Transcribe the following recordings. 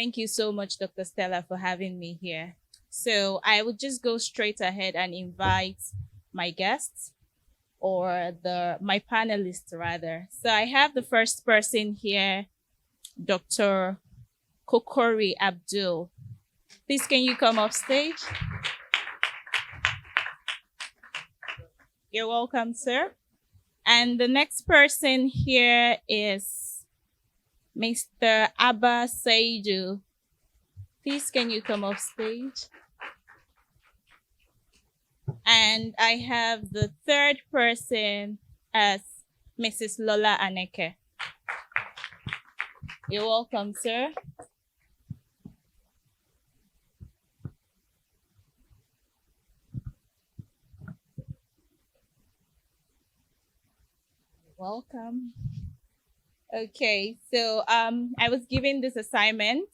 Thank you so much, Dr. Stella, for having me here. So I would just go straight ahead and invite my guests or my panelists rather. So I have the first person here, Dr. Kokori Abdul. Please, can you come up stage? You're welcome, sir. And the next person here is Mr. Abba Saidu. Please, can you come off stage? And I have the third person as Mrs. Lola Aneke. You're welcome, sir. Welcome. Okay, so I was given this assignment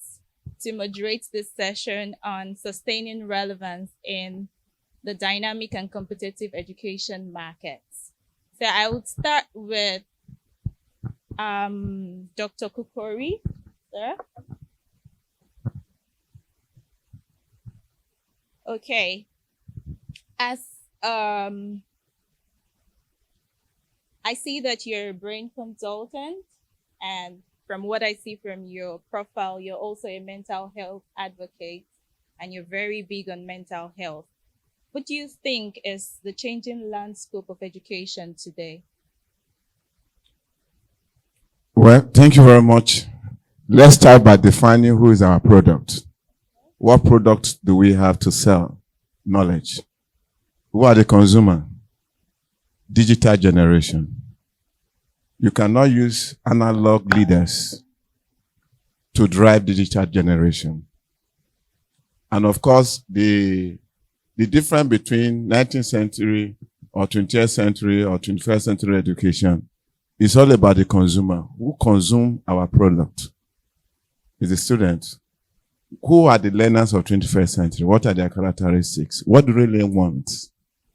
to moderate this session on sustaining relevance in the dynamic and competitive education markets. So I would start with Dr. Kukori, sir. Okay, as I see that you're a brain consultant, and from what I see from your profile, you're also a mental health advocate, and you're very big on mental health. What do you think is the changing landscape of education today? Well, thank you very much. Let's start by defining who is our product. What product do we have to sell? Knowledge. Who are the consumer? Digital generation. You cannot use analog leaders to drive digital generation. And of course, the difference between 19th century or 20th century or 21st century education is all about the consumer. Who consume our product? Is the student. Who are the learners of 21st century? What are their characteristics? What do they really want?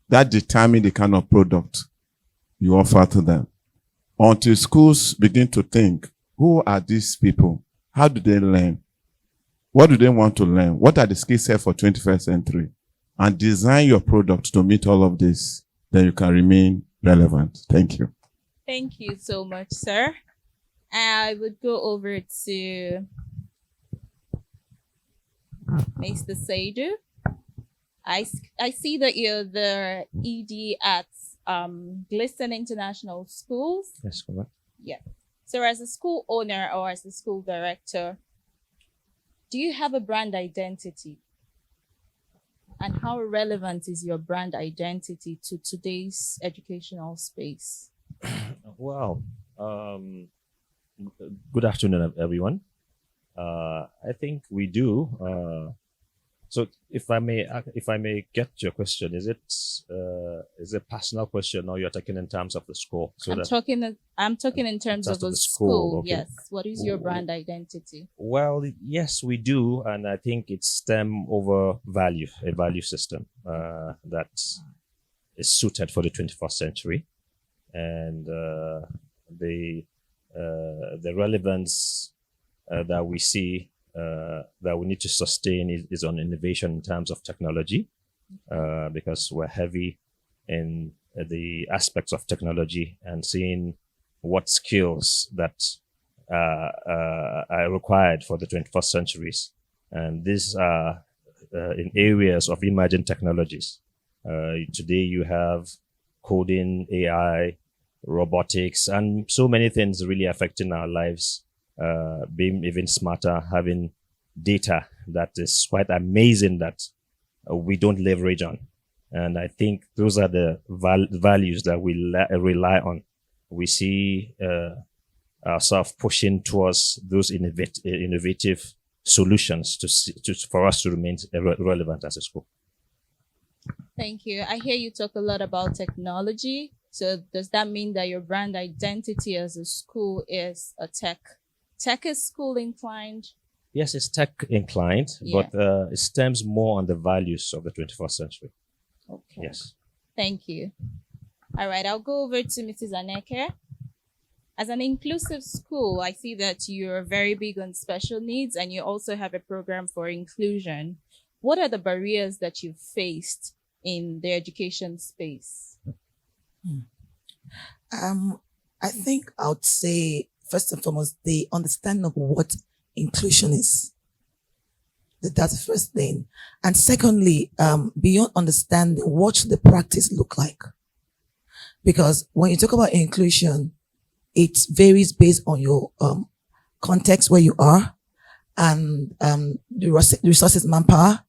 That determines the kind of product you offer to them. Until schools begin to think, who are these people? How do they learn? What do they want to learn? What are the skill sets for 21st century? And design your product to meet all of this, then you can remain relevant. Thank you. Thank you so much, sir. I would go over to Mr. Saidu. I see that you're the ED at Glisten International Schools. Yes, correct. Yeah. So as a school owner or as a school director, do you have a brand identity? And how relevant is your brand identity to today's educational space? Well, good afternoon, everyone. I think we do. So, if I may get your question, is it a personal question, or you're talking in terms of the school? I'm talking in terms of the school. Okay. Yes. What is your brand identity? Well, yes, we do, and I think it's STEM over value, a value system that is suited for the 21st century, and the relevance that we see that we need to sustain is on innovation in terms of technology, because we're heavy in the aspects of technology and seeing what skills that are required for the 21st centuries. And these are in areas of emerging technologies. Today you have coding, AI, robotics, and so many things really affecting our lives. Being even smarter, having data that is quite amazing that we don't leverage on. And I think those are the values that we rely on. We see ourselves pushing towards those innovative solutions for us to remain relevant as a school. Thank you. I hear you talk a lot about technology. So does that mean that your brand identity as a school is a tech is school inclined? Yes, it's tech inclined, yeah. But it stems more on the values of the 21st century. Okay. Yes. Thank you. All right, I'll go over to Mrs. Aneke. As an inclusive school, I see that you're very big on special needs and you also have a program for inclusion. What are the barriers that you've faced in the education space? I think I would say, first and foremost, the understanding of what inclusion is. That's the first thing. And secondly, beyond understanding, what should the practice look like? Because when you talk about inclusion, it varies based on your context where you are, and the resources, manpower,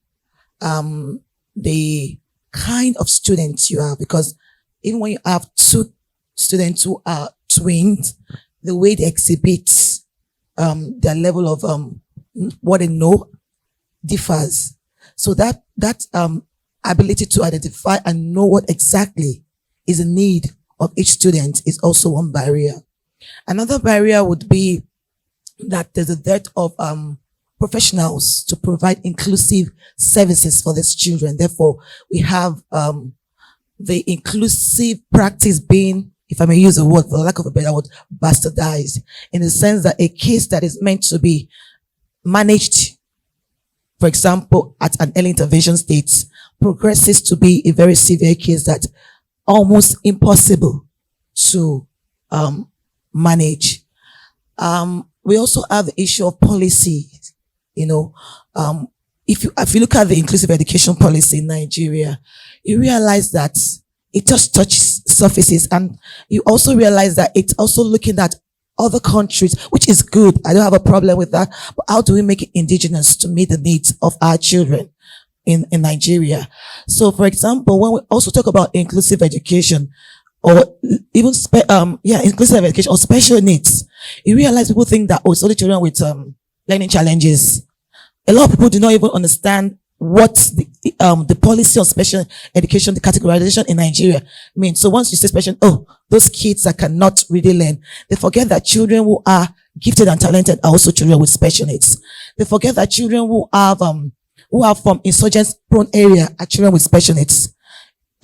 the kind of students you have. Because even when you have two students who are twins, the way they exhibit their level of what they know differs. So that ability to identify and know what exactly is the need of each student is also one barrier. Another barrier would be that there's a dearth of professionals to provide inclusive services for these children. Therefore, we have the inclusive practice being, if I may use a word, for lack of a better word, bastardized, in the sense that a case that is meant to be managed, for example, at an early intervention stage, progresses to be a very severe case that almost impossible to manage. We also have the issue of policy. You know, if you look at the inclusive education policy in Nigeria, you realize that it just touches surfaces, and you also realize that it's also looking at other countries, which is good. I don't have a problem with that. But how do we make it indigenous to meet the needs of our children in Nigeria? So, for example, when we also talk about inclusive education, or even inclusive education or special needs, you realize people think that it's only children with learning challenges. A lot of people do not even understand what the policy on special education, the categorization in Nigeria means. So once you say special, those kids that cannot really learn, they forget that children who are gifted and talented are also children with special needs. They forget that children who are from insurgent prone area are children with special needs.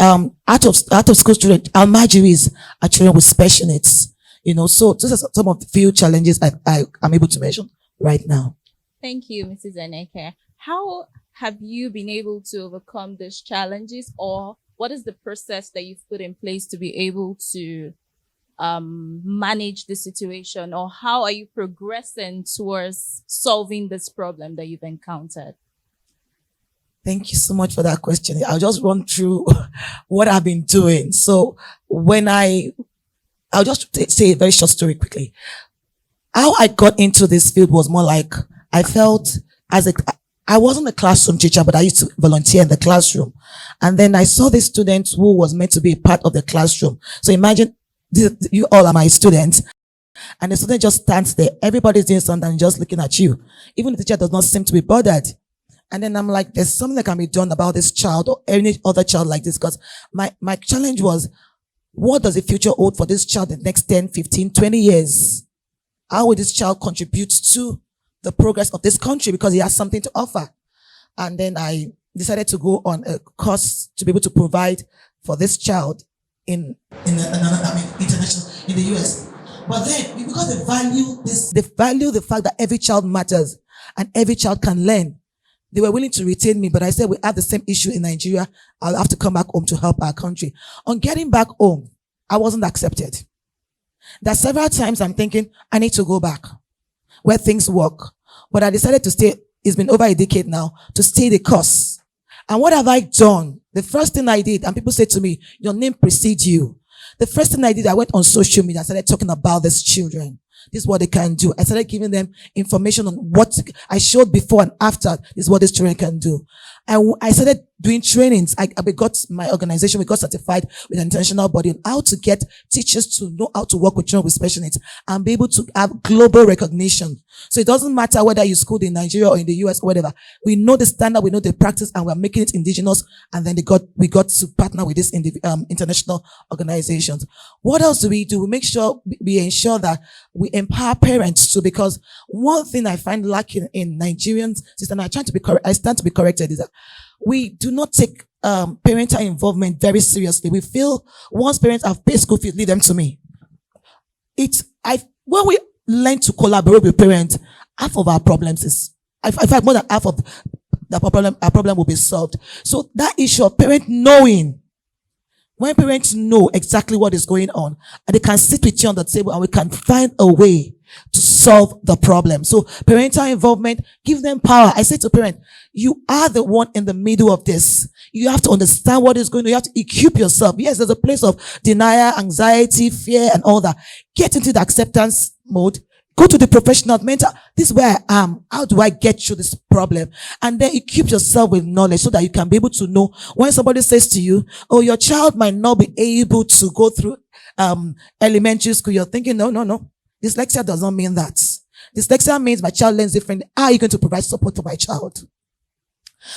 Out of school students, our Almajiris are children with special needs. You know, so those are some of the few challenges I'm able to mention right now. Thank you, Mrs. Aneke. How have you been able to overcome these challenges, or what is the process that you've put in place to be able to manage the situation, or how are you progressing towards solving this problem that you've encountered? Thank you so much for that question. I'll just run through what I've been doing. So I'll just say a very short story quickly. How I got into this field was more like, I felt I wasn't a classroom teacher, but I used to volunteer in the classroom. And then I saw this student who was meant to be a part of the classroom. So imagine you all are my students. And the student just stands there. Everybody's doing something and just looking at you. Even the teacher does not seem to be bothered. And then I'm like, there's something that can be done about this child or any other child like this. Because my challenge was, what does the future hold for this child in the next 10, 15, 20 years? How will this child contribute to the progress of this country? Because he has something to offer. And then I decided to go on a course to be able to provide for this child in international, in the US. But then, because they value the fact that every child matters and every child can learn, they were willing to retain me, but I said, we have the same issue in Nigeria. I'll have to come back home to help our country. On getting back home, I wasn't accepted. There are several times I'm thinking, I need to go back where things work. But I decided to stay, it's been over a decade now, to stay the course. And what have I done? The first thing I did, and people say to me, your name precedes you. The first thing I did, I went on social media, I started talking about these children. This is what they can do. I started giving them information on what I showed before and after. This is what these children can do. And I started doing trainings. We got my organization, we got certified with an international body on how to get teachers to know how to work with children with special needs and be able to have global recognition. So it doesn't matter whether you schooled in Nigeria or in the US or whatever. We know the standard, we know the practice, and we're making it indigenous. And then we got to partner with these international organizations. What else do? We ensure that we empower parents too, because one thing I find lacking in Nigerian system, I stand to be corrected, is that we do not take parental involvement very seriously. We feel once parents have paid school fees, leave them to me. when we learn to collaborate with parents, half of our problems is, in fact, more than half of our problem will be solved. So that issue of parent knowing, when parents know exactly what is going on, and they can sit with you on the table and we can find a way to solve the problem. So parental involvement, give them power. I say to parents, you are the one in the middle of this. You have to understand what is going on. You have to equip yourself. Yes, there's a place of denial, anxiety, fear, and all that. Get into the acceptance mode. Go to the professional mentor. This is where I am. How do I get through this problem? And then equip yourself with knowledge so that you can be able to know when somebody says to you, oh, your child might not be able to go through elementary school. You're thinking, no. Dyslexia does not mean that. Dyslexia means my child learns differently. How are you going to provide support for my child?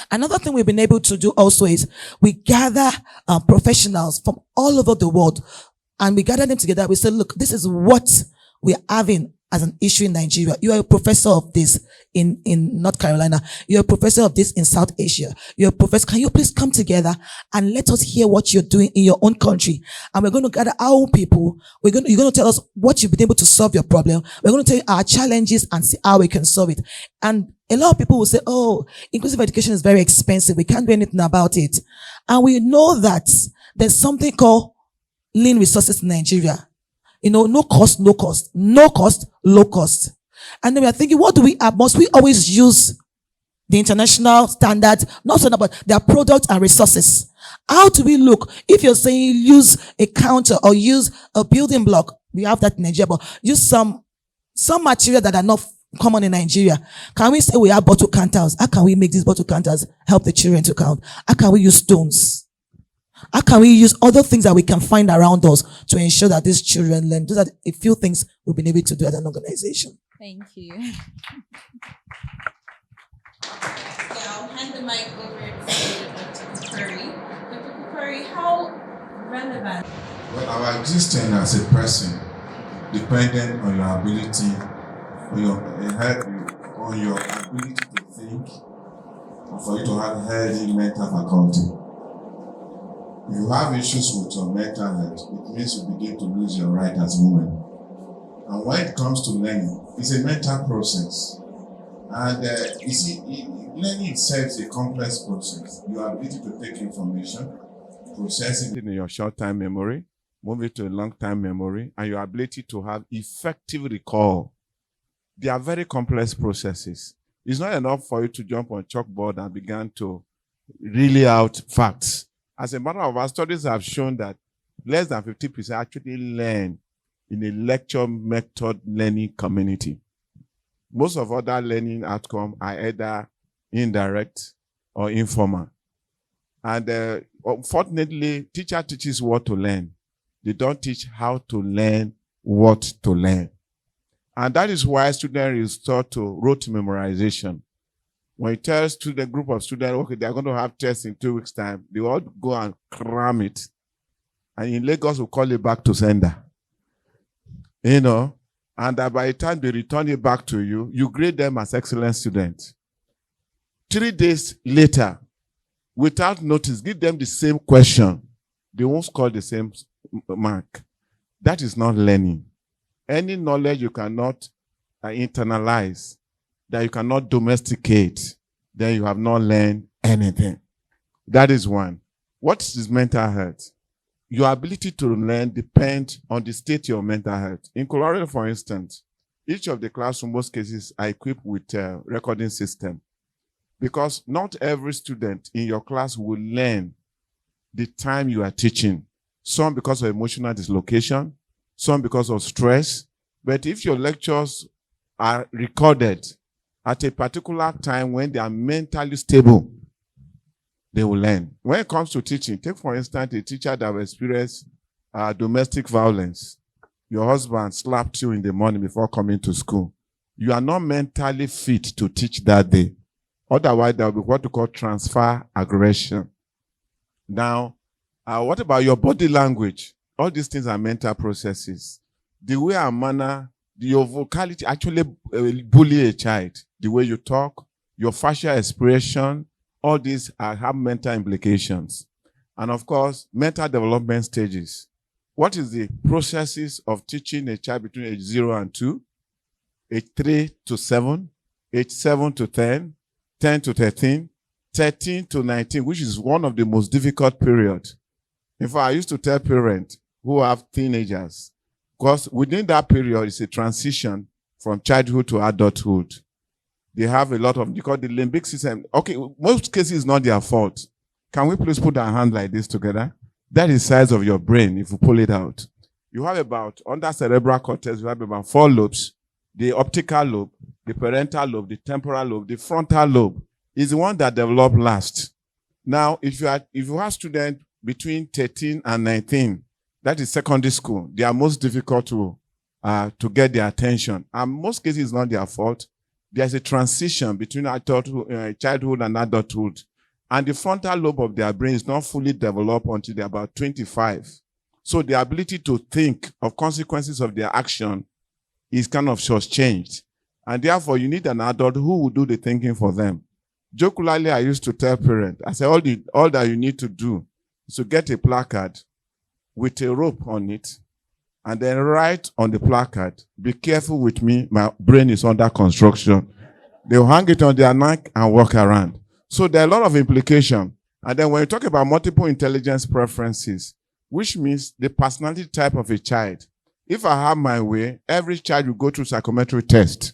Another thing we've been able to do also is we gather professionals from all over the world, and we gather them together. We say, look, this is what we're having as an issue in Nigeria. You are a professor of this in North Carolina. You're a professor of this in South Asia. You're a professor. Can you please come together and let us hear what you're doing in your own country? And we're going to gather our own people. You're going to tell us what you've been able to solve your problem. We're going to tell you our challenges and see how we can solve it. And a lot of people will say, oh, inclusive education is very expensive. We can't do anything about it. And we know that there's something called lean resources in Nigeria. No cost, low cost. No cost, low cost. And then we are thinking, what do we have? Must we always use the international standards? Not so, but their products and resources. How do we look? If you're saying use a counter or use a building block, we have that in Nigeria, but use some material that are not common in Nigeria. Can we say we have bottle counters? How can we make these bottle counters help the children to count? How can we use stones? How can we use other things that we can find around us to ensure that these children learn? Those are a few things we've been able to do as an organization. Thank you. I'll hand the mic over to Dr. Curry. Dr. Curry, how relevant? Well, our existence as a person dependent on your ability, on your ability to think, and for you to have healthy mental faculty. If you have issues with your mental health, it means you begin to lose your right as woman. And when it comes to learning, it's a mental process. And you see, learning itself is a complex process. Your ability to take information, process it in your short-time memory, move it to a long-time memory, and your ability to have effective recall. They are very complex processes. It's not enough for you to jump on chalkboard and begin to really out facts. As a matter of fact, studies have shown that less than 50% actually learn in a lecture method learning community. Most of other learning outcomes are either indirect or informal. And unfortunately, teacher teaches what to learn. They don't teach how to learn what to learn. And that is why students resort to rote memorization. When you tell a group of students, okay, they're going to have tests in 2 weeks' time, they all go and cram it. And in Lagos, we call it back to sender. And by the time they return it back to you, you grade them as excellent students. 3 days later, without notice, give them the same question. They won't score the same mark. That is not learning. Any knowledge you cannot internalize, that you cannot domesticate, then you have not learned anything. That is one. What is mental health? Your ability to learn depends on the state of your mental health. In Colorado, for instance, each of the classroom, most cases, are equipped with a recording system. Because not every student in your class will learn the time you are teaching. Some because of emotional dislocation, some because of stress. But if your lectures are recorded at a particular time when they are mentally stable, they will learn. When it comes to teaching, take for instance a teacher that will experience domestic violence. Your husband slapped you in the morning before coming to school. You are not mentally fit to teach that day. Otherwise, there will be what we call transfer aggression. Now, what about your body language? All these things are mental processes. The way and manner, your vocality actually bully a child. The way you talk, your facial expression, all these have mental implications. And of course, mental development stages. What is the processes of teaching a child between age 0 and 2, age 3 to 7, age 7 to 10, 10 to 13, 13 to 19, which is one of the most difficult periods. In fact, I used to tell parents who have teenagers, because within that period is a transition from childhood to adulthood. They have a lot of, because the limbic system, okay, most cases it's not their fault. Can we please put our hand like this together? That is the size of your brain if you pull it out. You have about, under cerebral cortex, you have about 4 lobes. The optical lobe, the parental lobe, the temporal lobe, the frontal lobe is the one that developed last. Now, if you have students between 13 and 19, that is secondary school, they are most difficult to get their attention. And most cases it's not their fault. There's a transition between adulthood, childhood and adulthood. And the frontal lobe of their brain is not fully developed until they're about 25. So the ability to think of consequences of their action is kind of short-changed. And therefore, you need an adult who will do the thinking for them. Jocularly, I used to tell parents, I say, all that you need to do is to get a placard with a rope on it, and then write on the placard, "Be careful with me, my brain is under construction." They'll hang it on their neck and walk around. So there are a lot of implications. And then when you talk about multiple intelligence preferences, which means the personality type of a child, if I have my way, every child will go through psychometric test.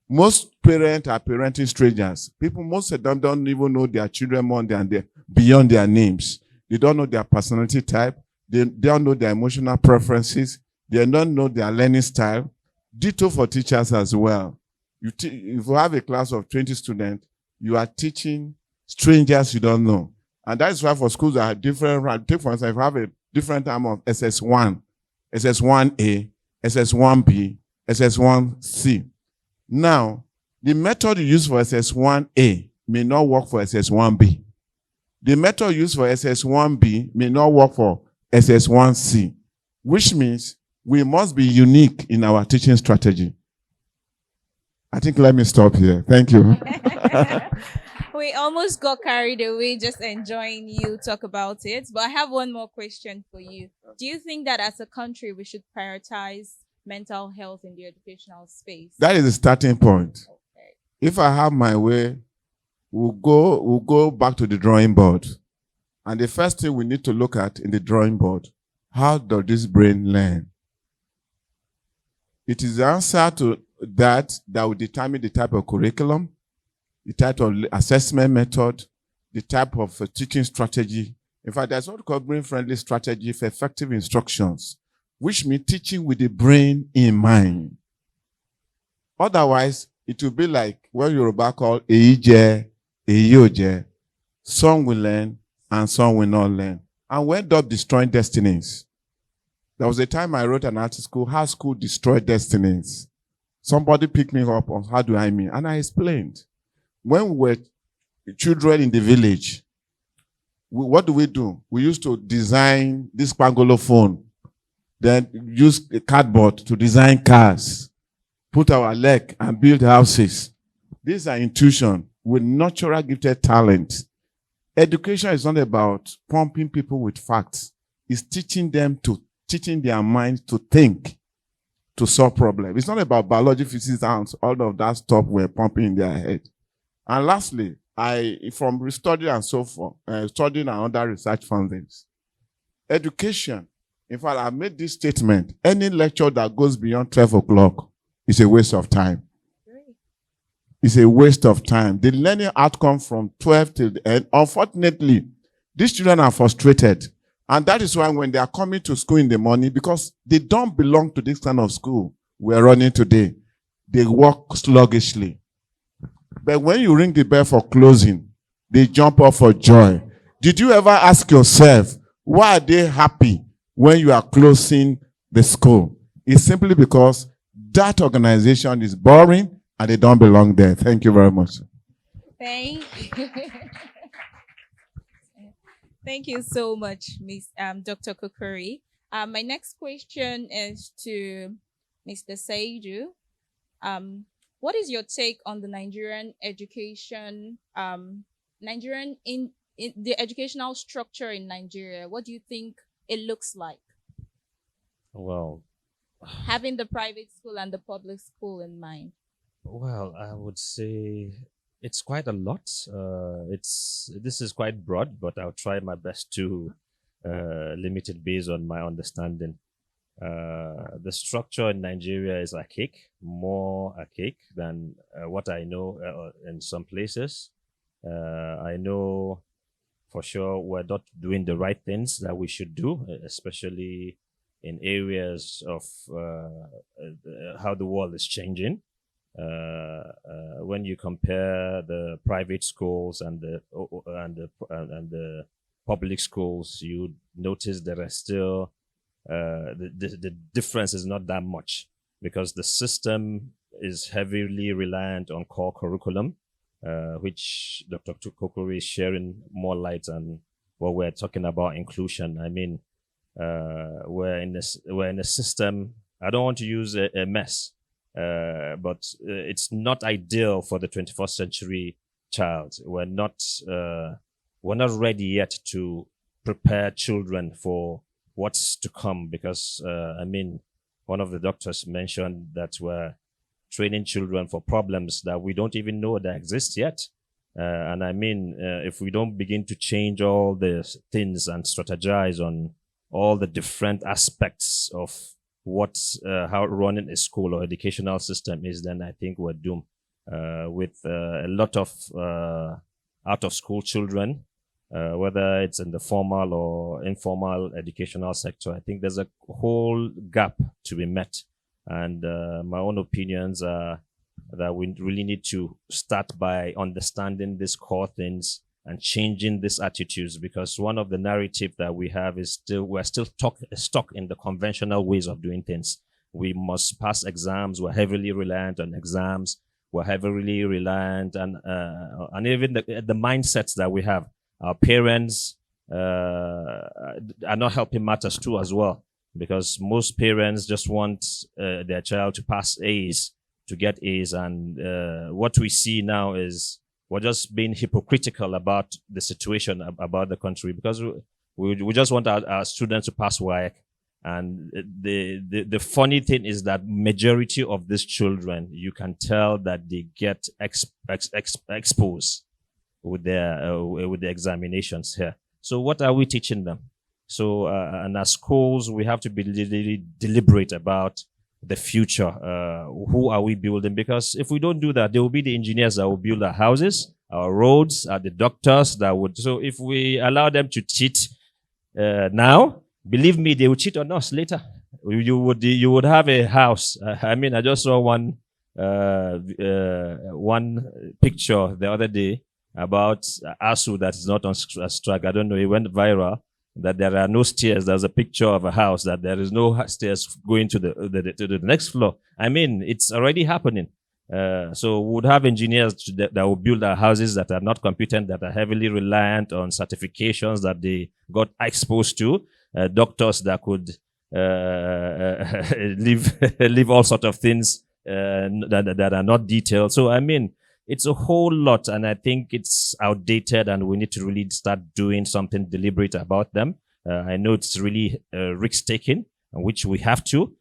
Most parents are parenting strangers. Most of them don't even know their children more than beyond their names. They don't know their personality type. They don't know their emotional preferences. They don't know their learning style. Ditto for teachers as well. If you have a class of 20 students, you are teaching strangers you don't know. And that is why for schools that are different, take for instance, if you have a different type of SS1, SS1A, SS1B, SS1C. Now, the method you use for SS1A may not work for SS1B. The method used for SS1B may not work for SS1C, which means we must be unique in our teaching strategy. I think let me stop here. Thank you. We almost got carried away just enjoying you talk about it. But I have one more question for you. Do you think that as a country we should prioritize mental health in the educational space? That is the starting point. Okay. If I have my way, we'll go back to the drawing board. And the first thing we need to look at in the drawing board, how does this brain learn? It is the answer to that will determine the type of curriculum, the type of assessment method, the type of teaching strategy. In fact, there's what we call brain-friendly strategy for effective instructions, which means teaching with the brain in mind. Otherwise, it will be like what Yoruba call Eije, Eyoje. Some will learn and some will not learn. And we end up destroying destinies. There was a time I wrote an article, How School Destroyed Destinies. Somebody picked me up on how do I mean, and I explained. When we were children in the village, what do? We used to design this Pangolo phone, then use a cardboard to design cars, put our leg and build houses. These are intuition with natural gifted talent. Education is not about pumping people with facts. It's teaching their minds to think, to solve problems. It's not about biology, physics, and all of that stuff we're pumping in their head. And lastly, from studying and so forth, studying and other research findings, education, in fact, I made this statement, any lecture that goes beyond 12 o'clock is a waste of time. It's a waste of time. The learning outcome from 12 till the end, unfortunately, these children are frustrated. And that is why when they are coming to school in the morning, because they don't belong to this kind of school we're running today, they walk sluggishly. But when you ring the bell for closing, they jump up for joy. Did you ever ask yourself, why are they happy when you are closing the school? It's simply because that organization is boring and they don't belong there. Thank you very much. Thank you. Thank you so much, Dr. Kukuri. My next question is to Mr. Saidu. What is your take on the Nigerian education, in the educational structure in Nigeria? What do you think it looks like? Well, having the private school and the public school in mind? well, I would say it's quite a lot. It's this is quite broad, but I'll try my best to limit it based on my understanding. The structure in Nigeria is archaic, more archaic than what I know in some places. I know for sure we're not doing the right things that we should do, especially in areas of how the world is changing. When you compare the private schools and the public schools, you notice there are still the difference is not that much because the system is heavily reliant on core curriculum, which Dr. Kokori is sharing more light on what we're talking about inclusion. I mean, we're in a system. I don't want to use a mess, but it's not ideal for the 21st century child. We're not ready yet to prepare children for what's to come because I mean, one of the doctors mentioned that we're training children for problems that we don't even know that exist yet. And I mean, if we don't begin to change all the things and strategize on all the different aspects of what how running a school or educational system is, then I think we're doomed. With a lot of out of school children, whether it's in the formal or informal educational sector, I think there's a whole gap to be met. And my own opinions are that we really need to start by understanding these core things and changing these attitudes, because one of the narrative that we have is we're still stuck in the conventional ways of doing things. We must pass exams. We're heavily reliant on exams. We're heavily reliant and even the mindsets that we have. Our parents are not helping matters too as well, because most parents just want their child to pass A's, to get A's, and what we see now is we're just being hypocritical about the situation about the country, because we just want our students to pass WAEC. And the funny thing is that majority of these children, you can tell that they get exposed with the examinations here. So what are we teaching them? So and as schools, we have to be really deliberate about the future. Who are we building? Because if we don't do that, there will be the engineers that will build our houses, our roads, the doctors that would. So if we allow them to cheat now, believe me, they will cheat on us later. You would have a house. I mean, I just saw one picture the other day about ASU that is not on strike. I don't know. It went viral that there are no stairs. There's a picture of a house that there is no stairs going to the next floor. I mean, it's already happening. So we would have engineers that will build our houses that are not competent, that are heavily reliant on certifications that they got exposed to, doctors that could leave all sorts of things that are not detailed. So I mean, it's a whole lot, and I think it's outdated, and we need to really start doing something deliberate about them. I know it's really risk-taking, which we have to.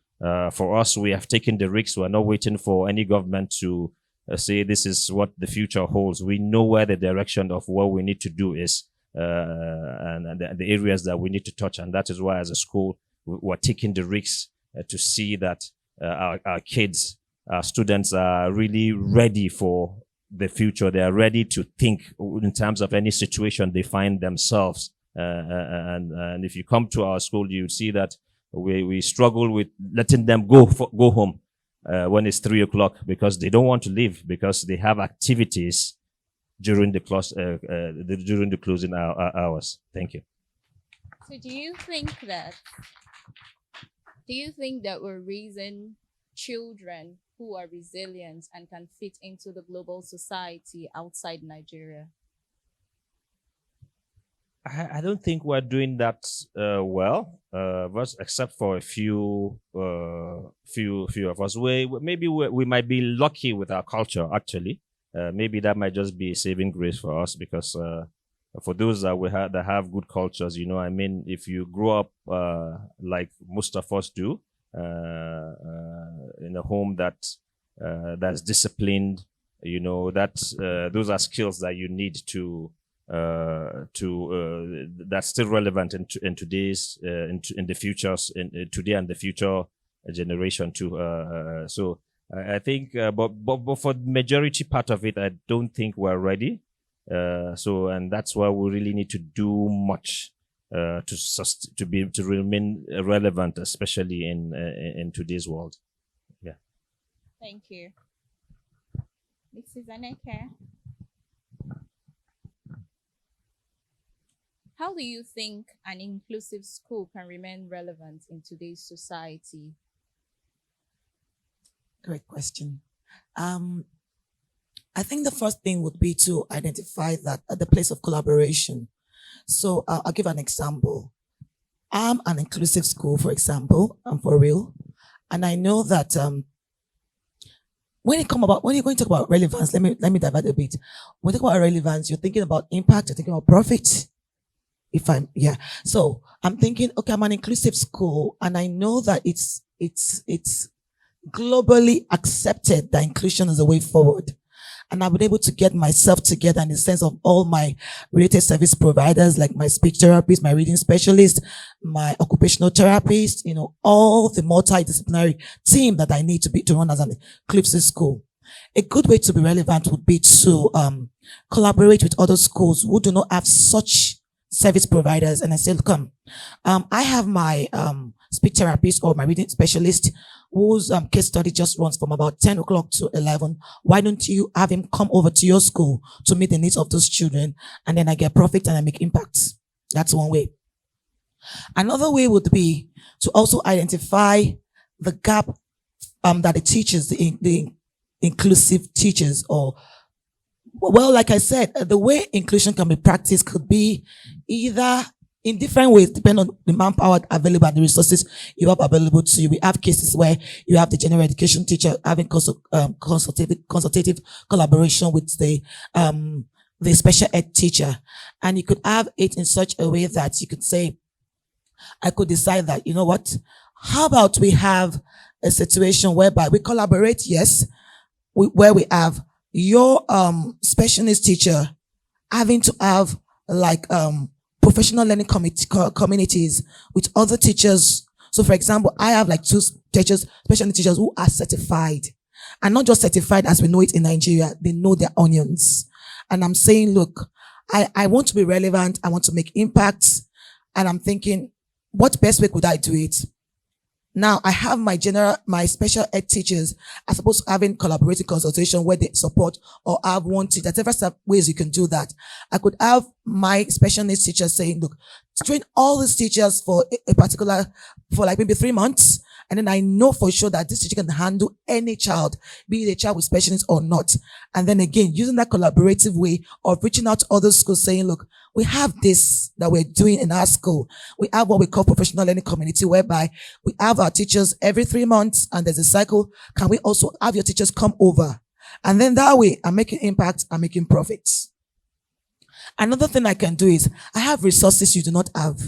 For us, we have taken the risks. We're not waiting for any government to say this is what the future holds. We know where the direction of what we need to do is, and the areas that we need to touch. And that is why, as a school, we're taking the risks to see that our kids, our students are really ready for the future. They are ready to think in terms of any situation they find themselves. And if you come to our school, you see that we struggle with letting them go home when it's 3 o'clock, because they don't want to leave, because they have activities during the closing hours. Thank you. So do you think that we're raising children who are resilient and can fit into the global society outside Nigeria? I don't think we're doing that well, but except for a few of us. Maybe we might be lucky with our culture, actually. Maybe that might just be a saving grace for us, because For those that have good cultures, I mean, if you grow up like most of us do, in a home that's disciplined, those are skills that you need to that's still relevant in today's in the futures in today and the future generation too. So I think, but for the majority part of it, I don't think we're ready. And that's why we really need to do much to remain relevant, especially in today's world. Yeah. Thank you. Mrs. Aneke, how do you think an inclusive school can remain relevant in today's society? Great question. I think the first thing would be to identify that at the place of collaboration. So I'll give an example. I'm an inclusive school, for example. I'm for real. And I know that when you're going to talk about relevance, let me divert a bit. When you talk about relevance, you're thinking about impact, you're thinking about profit. So I'm thinking, okay, I'm an inclusive school, and I know that it's globally accepted that inclusion is the way forward. And I've been able to get myself together in the sense of all my related service providers, like my speech therapist, my reading specialist, my occupational therapist, all the multidisciplinary team that I need to run as an inclusive school. A good way to be relevant would be to collaborate with other schools who do not have such service providers. And I said, come, I have my speech therapist or my reading specialist whose case study just runs from about 10 o'clock to 11. Why don't you have him come over to your school to meet the needs of those children? And then I get profit and I make impacts. That's one way. Another way would be to also identify the gap that the teachers, the inclusive teachers, like I said, the way inclusion can be practiced could be either in different ways, depending on the manpower available and the resources you have available to you. We have cases where you have the general education teacher having consultative collaboration with the special ed teacher. And you could have it in such a way that you could say, I could decide that, how about we have a situation whereby we collaborate, yes, where we have your specialist teacher having to have professional learning communities with other teachers. So for example, I have two teachers, special teachers who are certified, and not just certified as we know it in Nigeria, they know their onions. And I'm saying, look, I want to be relevant. I want to make impacts. And I'm thinking, what best way could I do it? Now I have my special ed teachers as opposed to having collaborative consultation where they support or have one teacher. There's several ways you can do that. I could have my special needs teacher saying, look, train all these teachers for maybe 3 months. And then I know for sure that this teacher can handle any child, be it a child with special needs or not. And then again, using that collaborative way of reaching out to other schools saying, look, we have this that we're doing in our school. We have what we call professional learning community, whereby we have our teachers every 3 months and there's a cycle. Can we also have your teachers come over? And then that way I'm making impact, I'm making profits. Another thing I can do is I have resources you do not have.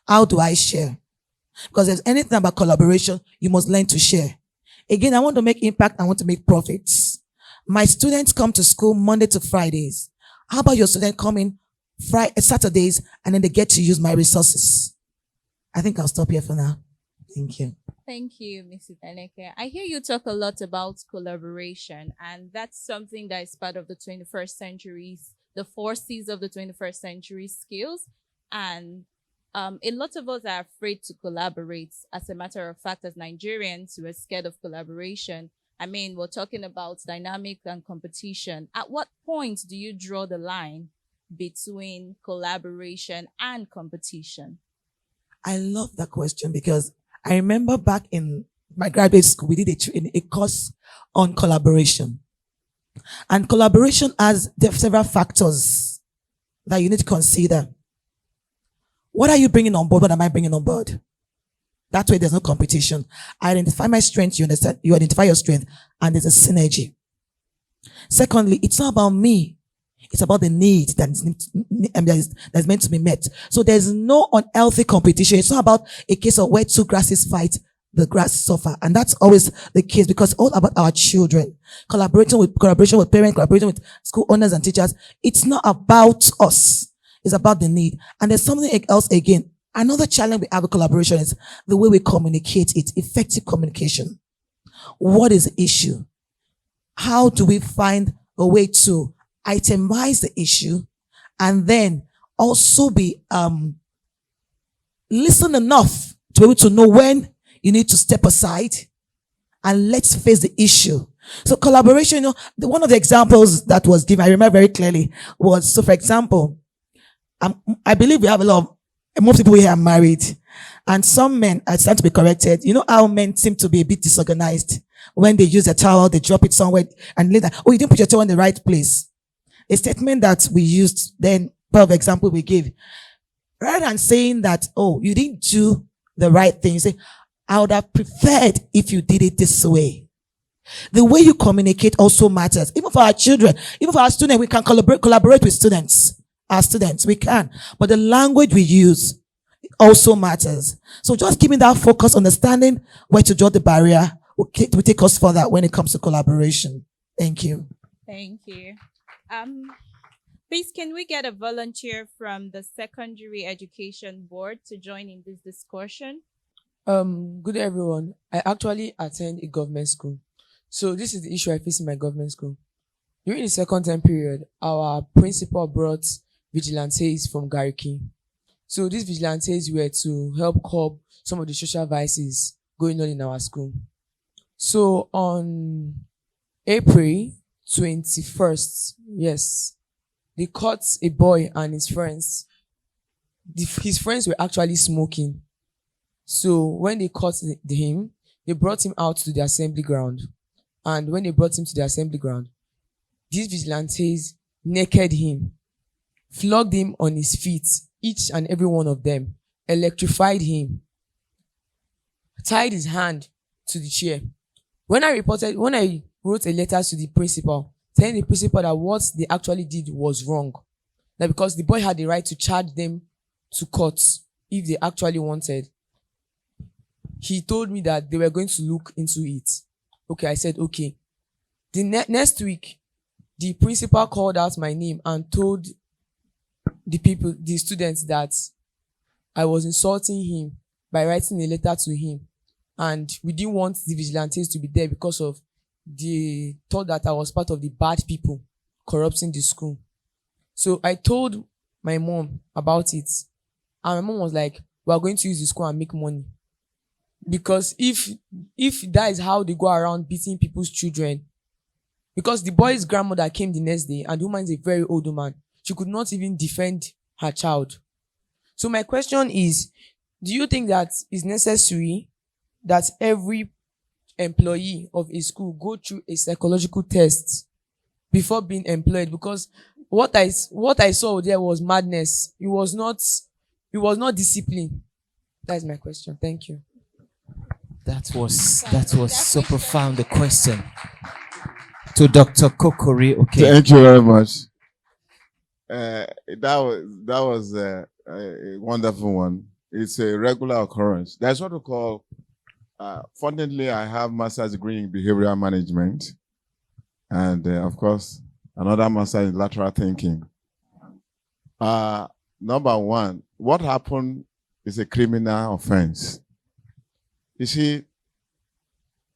How do I share? Because if there's anything about collaboration, you must learn to share. Again, I want to make impact. I want to make profits. My students come to school Monday to Fridays. How about your student coming Saturdays and then they get to use my resources? I think I'll stop here for now. Thank you. Thank you, Mrs. Aneke. I hear you talk a lot about collaboration, and that's something that is part of the 21st century, the 4 C's of the 21st century skills. And a lot of us are afraid to collaborate. As a matter of fact, as Nigerians, we're scared of collaboration. I mean, we're talking about dynamic and competition. At what point do you draw the line between collaboration and competition? I love that question because I remember back in my graduate school, we did a course on collaboration. And collaboration has several factors that you need to consider. What are you bringing on board? What am I bringing on board? That way there's no competition. I identify my strength, you identify your strength, and there's a synergy. Secondly, it's not about me. It's about the need that's meant to be met. So there's no unhealthy competition. It's not about a case of where two grasses fight, the grass suffer. And that's always the case because it's all about our children. Collaboration with parents, collaborating with school owners and teachers. It's not about us. It's about the need. And there's something else again. Another challenge we have with collaboration is the way we communicate it. Effective communication. What is the issue? How do we find a way to itemize the issue and then also be listen enough to be able to know when you need to step aside and let's face the issue. So collaboration, one of the examples that was given, I remember very clearly, was, so for example, I believe we have a lot of, most people here are married, and some men, I stand to be corrected, you know how men seem to be a bit disorganized. When they use a towel, they drop it somewhere, and later, oh, you didn't put your towel in the right place. A statement that we used then, part of example we gave, rather than saying that, oh, you didn't do the right thing, you say, I would have preferred if you did it this way. The way you communicate also matters. Even for our children, even for our students, we can collaborate with students. Our students, we can. But the language we use also matters. So just keeping that focus, understanding where to draw the barrier will take us further when it comes to collaboration. Thank you. Thank you. Please, can we get a volunteer from the Secondary Education Board to join in this discussion? Good day, everyone. I actually attend a government school. So this is the issue I face in my government school. During the second term period, our principal brought vigilantes from Gariki. So these vigilantes were to help curb some of the social vices going on in our school. So on April 21st, yes, they caught a boy and his friends. His friends were actually smoking. So when they caught him, they brought him out to the assembly ground. And when they brought him to the assembly ground, these vigilantes naked him, flogged him on his feet, each and every one of them, electrified him, tied his hand to the chair. When I wrote a letter to the principal, telling the principal that what they actually did was wrong, that because the boy had the right to charge them to court if they actually wanted, he told me that they were going to look into it. Okay, I said, okay. The next week, the principal called out my name and told the students that I was insulting him by writing a letter to him. And we didn't want the vigilantes to be there because of the thought that I was part of the bad people corrupting the school. So I told my mom about it. And my mom was like, we are going to use the school and make money. Because if that is how they go around beating people's children, because the boy's grandmother came the next day and the woman is a very old woman, she could not even defend her child. So my question is, do you think that it's necessary that every employee of a school go through a psychological test before being employed? Because what I saw there was madness. It was not discipline. That's my question. Thank you. That was so profound, the question. To Dr. Kokori, okay. Thank you very much. That was a wonderful one. It's a regular occurrence. That's what we call, fortunately, I have master's degree in behavioral management. And of course, another master in lateral thinking. Number one, what happened is a criminal offense. You see,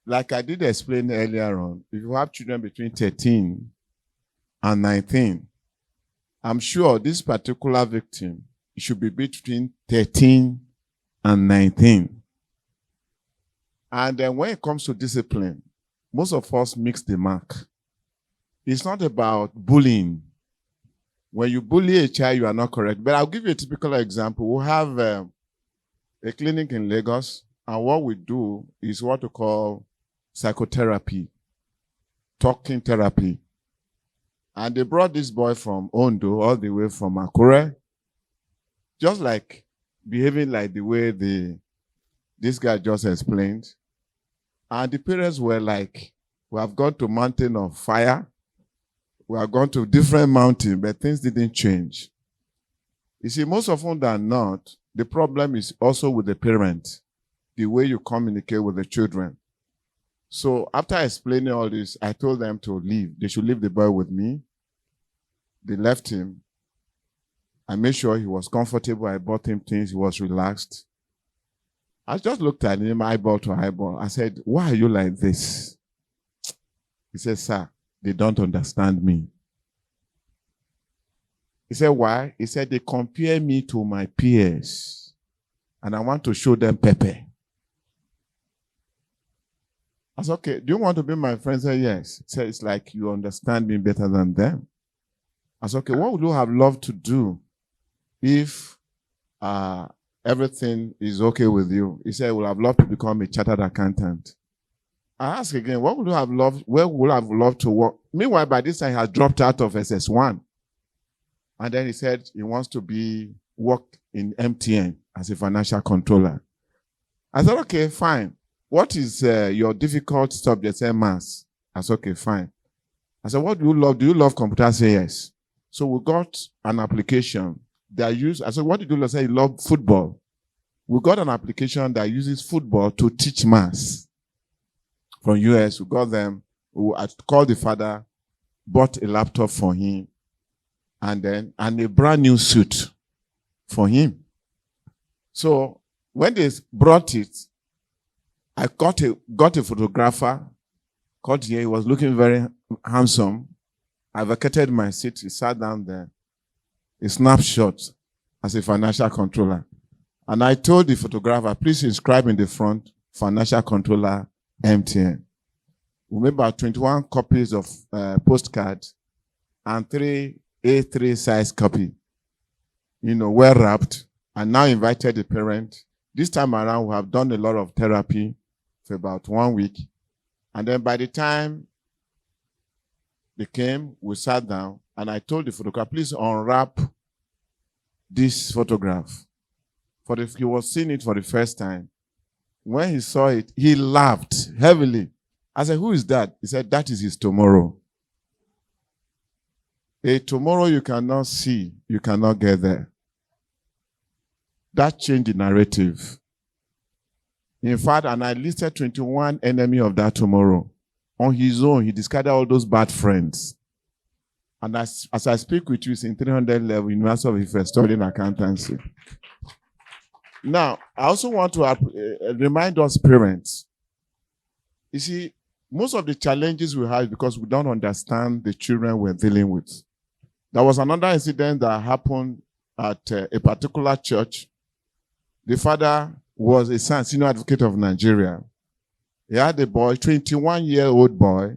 like I did explain earlier on, if you have children between 13 and 19, I'm sure this particular victim should be between 13 and 19. And then when it comes to discipline, most of us mix the mark. It's not about bullying. When you bully a child, you are not correct. But I'll give you a typical example. We have a clinic in Lagos, and what we do is what we call psychotherapy, talking therapy. And they brought this boy from Ondo all the way from Akure, just like behaving like the way this guy just explained. And the parents were like, we have gone to mountain of fire. We are going to different mountains, but things didn't change. You see, most often than not, the problem is also with the parent, the way you communicate with the children. So after explaining all this, I told them to leave. They should leave the boy with me. They left him. I made sure he was comfortable. I bought him things. He was relaxed. I just looked at him eyeball to eyeball. I said, why are you like this? He said, sir, they don't understand me. He said, why? He said, they compare me to my peers. And I want to show them pepper. I said, okay, do you want to be my friend? He said, yes. He said, it's like you understand me better than them. I said, okay, what would you have loved to do if everything is okay with you? He said, well, I'd love to become a chartered accountant. I asked again, what would you have loved, where would you have loved to work? Meanwhile, by this time, he had dropped out of SS1. And then he said he wants to work in MTN as a financial controller. I said, okay, fine. What is your difficult subject? Say maths. I said, okay, fine. I said, what do you love? Do you love computers? Say yes. So we got an application that I said, what did you love? Say, you love football. We got an application that uses football to teach maths. From US, we got them. I called the father, bought a laptop for him, and a brand new suit for him. So when they brought it, I got a photographer, called here. He was looking very handsome. I vacated my seat. He sat down there. A snapshot as a financial controller. And I told the photographer, please inscribe in the front, financial controller, MTN. We made about 21 copies of postcards and 3 A3 size copy, well wrapped, and now invited the parent. This time around, we have done a lot of therapy for about 1 week. And then by the time they came, we sat down, and I told the photographer, please unwrap this photograph. He was seeing it for the first time. When he saw it, he laughed heavily. I said, who is that? He said, that is his tomorrow. A tomorrow you cannot see, you cannot get there. That changed the narrative. In fact, and I listed 21 enemies of that tomorrow. On his own, he discarded all those bad friends. And as I speak with you, it's in 300 level, University of Ife, studying accountancy. Now, I also want to remind us parents. You see, most of the challenges we have is because we don't understand the children we're dealing with. There was another incident that happened at a particular church. The father was a senior advocate of Nigeria. He had a boy, 21-year-old boy.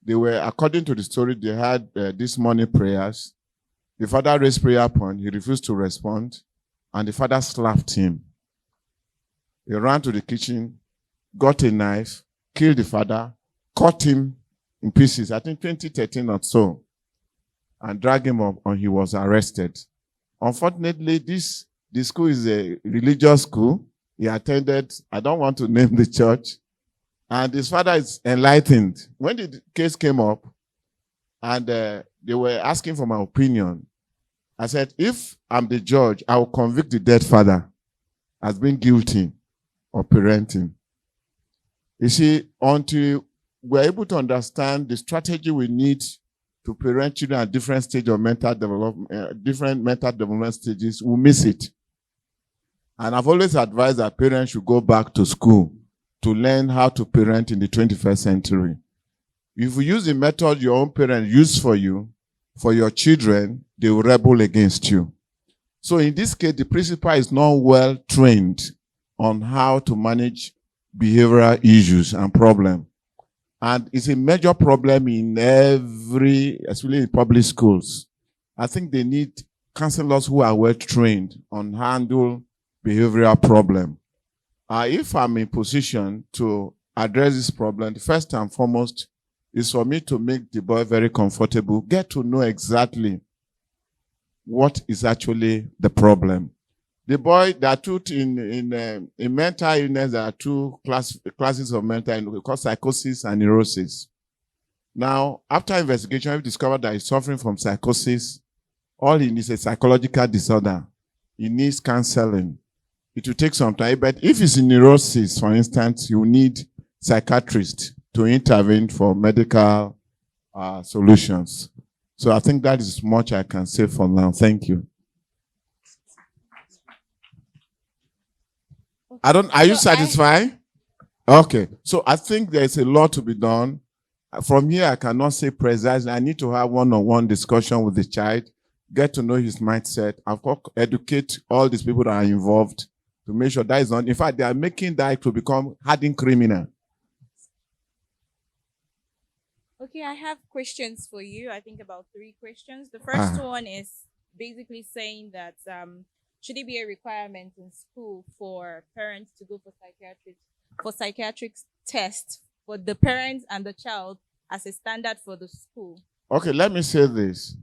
They were, according to the story, they had this morning prayers. The father raised prayer point. He refused to respond. And the father slapped him. He ran to the kitchen, got a knife, killed the father, cut him in pieces, I think 2013 or so, and dragged him up, and he was arrested. Unfortunately, the school is a religious school. He attended, I don't want to name the church, and his father is enlightened. When the case came up, and they were asking for my opinion, I said, if I'm the judge, I will convict the dead father as being guilty of parenting. You see, until we're able to understand the strategy we need to parent children at different stages of mental development, different mental development stages, we miss it. And I've always advised that parents should go back to school to learn how to parent in the 21st century. If you use the method your own parents use for you, for your children, they will rebel against you. So in this case, the principal is not well trained on how to manage behavioral issues and problems. And it's a major problem in especially in public schools. I think they need counselors who are well trained on handle behavioral problem. If I'm in position to address this problem, the first and foremost is for me to make the boy very comfortable, get to know exactly what is actually the problem. The boy, there are two in mental illness, there are two classes of mental illness, called psychosis and neurosis. Now, after investigation, we discovered that he's suffering from psychosis. All he needs is a psychological disorder. He needs counseling. It will take some time, but if it's in neurosis, for instance, you need psychiatrist to intervene for medical solutions. So I think that is much I can say for now. Thank you. Are you satisfied? Okay. So I think there's a lot to be done. From here, I cannot say precisely. I need to have one-on-one discussion with the child, get to know his mindset, and educate all these people that are involved to make sure that is not. In fact, they are making that to become hardened criminal. Okay, I have questions for you. I think about 3 questions. The first one is basically saying that should it be a requirement in school for parents to go for psychiatric tests for the parents and the child as a standard for the school? Okay, let me say this.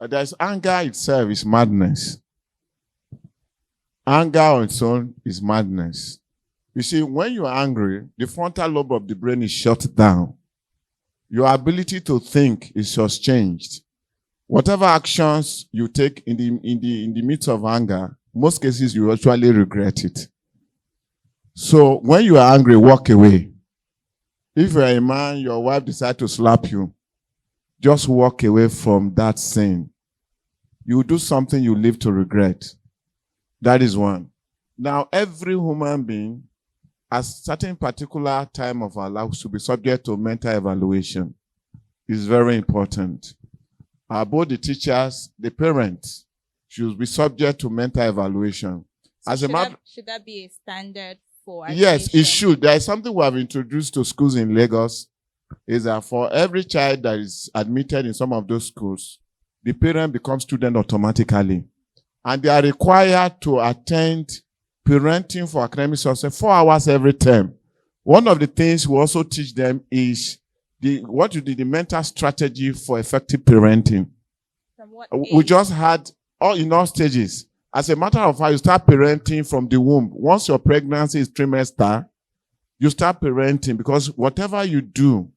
There's anger itself is madness. Anger on its own is madness. You see, when you are angry, the frontal lobe of the brain is shut down. Your ability to think is just changed. Whatever actions you take in the midst of anger, most cases you actually regret it. So when you are angry, walk away. If you're a man, your wife decides to slap you, just walk away from that sin. You do something you live to regret. That is one. Now, every human being, at certain particular time of our life, should be subject to mental evaluation. It's very important. Both the teachers, the parents, should be subject to mental evaluation. So should that be a standard for admission? Yes, it should. There is something we have introduced to schools in Lagos, is that for every child that is admitted in some of those schools, the parent becomes student automatically. And they are required to attend parenting for academic success 4 hours every term. One of the things we also teach them is the mental strategy for effective parenting. From what We age? just had in all stages. As a matter of fact, you start parenting from the womb. Once your pregnancy is trimester, you start parenting, because whatever you do,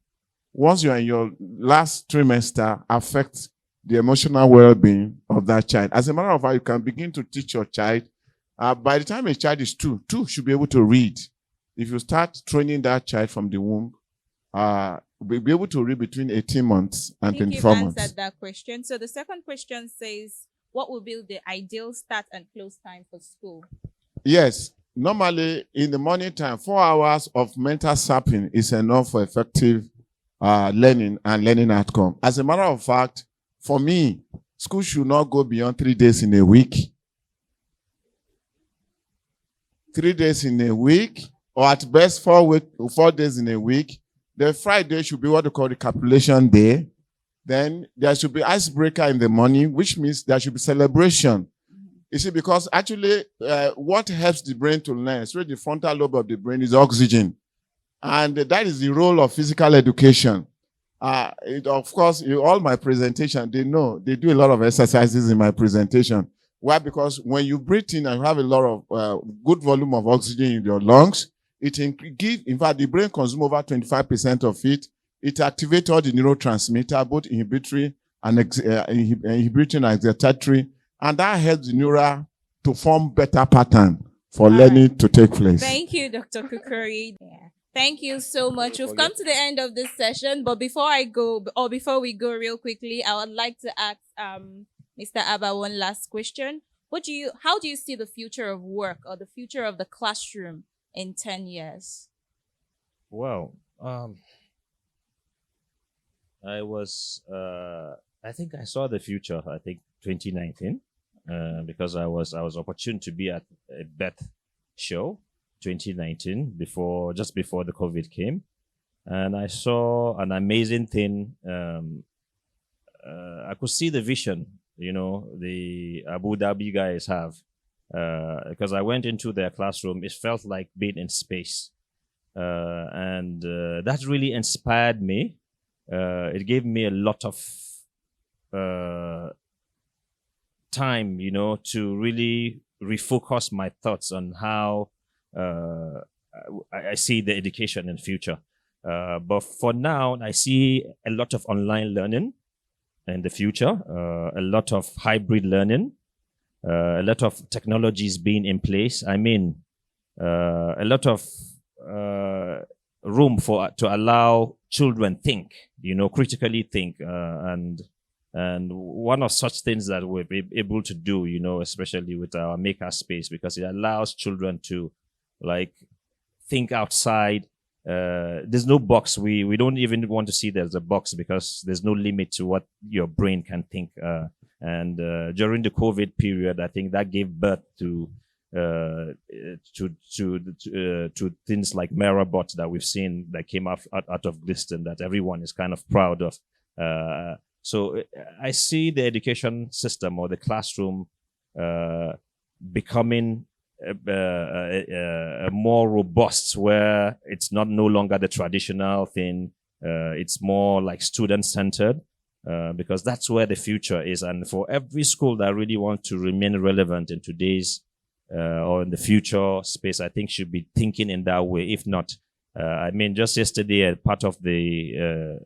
once you're in your last trimester, affects the emotional well-being of that child. As a matter of fact, you can begin to teach your child. By the time a child is 2 should be able to read. If you start training that child from the womb, we'll be able to read between 18 months and 24 months. You've answered that question. So the second question says, what will be the ideal start and close time for school? Yes. Normally, in the morning time, 4 hours of mental sapping is enough for effective learning and learning outcome. As a matter of fact, for me, school should not go beyond 3 days in a week. 3 days in a week, or at best 4 days in a week. The Friday should be what we call the calculation day. Then there should be icebreaker in the morning, which means there should be celebration. You see, because actually what helps the brain to learn, especially the frontal lobe of the brain, is oxygen. And that is the role of physical education. Of course, all my presentation, they do a lot of exercises in my presentation. Why? Because when you breathe in and you have a lot of good volume of oxygen in your lungs, in fact, the brain consumes over 25% of it. It activates all the neurotransmitter, both inhibitory and excitatory, and that helps the neural to form better pattern for learning to take place. Thank you, Dr. Kukuri. Yeah. Thank you so much. We've come to the end of this session, but before we go real quickly, I would like to ask Mr. Abba one last question. How do you see the future of work or the future of the classroom in 10 years? Well, I think I saw the future, 2019, because I was opportune to be at a Beth show 2019 just before the COVID came, and I saw an amazing thing. I could see the vision, the Abu Dhabi guys have, because I went into their classroom. It felt like being in space, and that really inspired me. It gave me a lot of time, to really refocus my thoughts on how I see the education in the future. But for now, I see a lot of online learning in the future, a lot of hybrid learning, a lot of technologies being in place. I mean, a lot of room to allow children think, critically think, and one of such things that we're able to do, especially with our maker space, because it allows children to like think outside. There's no box. We don't even want to see there's a box, because there's no limit to what your brain can think. And during the COVID period, I think that gave birth to things like Merabot that we've seen that came out of Gliston, that everyone is kind of proud of. So I see the education system or the classroom becoming more robust, where it's no longer the traditional thing. It's more like student centered, because that's where the future is. And for every school that really wants to remain relevant in today's or in the future space, I think should be thinking in that way. If not, I mean, just yesterday, part of the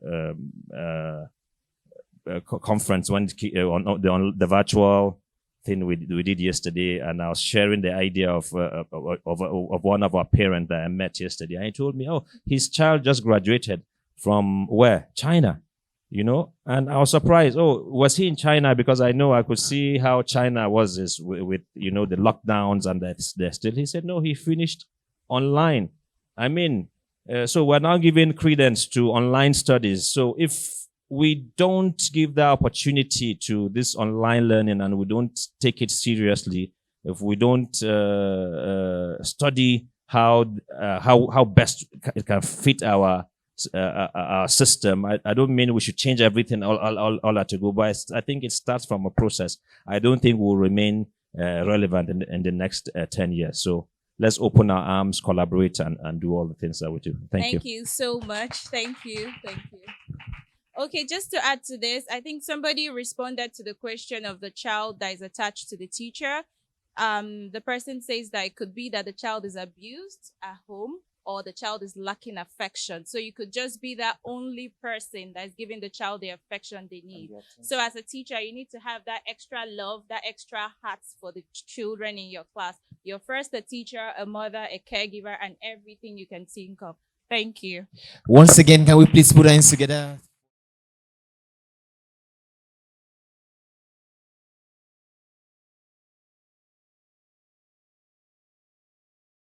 conference when on the virtual thing we did yesterday, and I was sharing the idea of one of our parents that I met yesterday, and he told me, oh, his child just graduated from where? China, and I was surprised. Oh, was he in China? Because I could see how China was with the lockdowns, and they're still. He said no, he finished online. I mean, so we're now giving credence to online studies. So if we don't give the opportunity to this online learning, and we don't take it seriously, if we don't study how best it can fit our system, I don't mean we should change everything all at a go, but I think it starts from a process. I don't think we'll remain relevant in the next 10 years. So let's open our arms, collaborate, and do all the things that we do. Thank you. Thank you so much. Thank you. Okay, just to add to this, I think somebody responded to the question of the child that is attached to the teacher. The person says that it could be that the child is abused at home, or the child is lacking affection. So you could just be that only person that is giving the child the affection they need. So as a teacher, you need to have that extra love, that extra heart for the children in your class. You're first a teacher, a mother, a caregiver, and everything you can think of. Thank you. Once again, can we please put our hands together?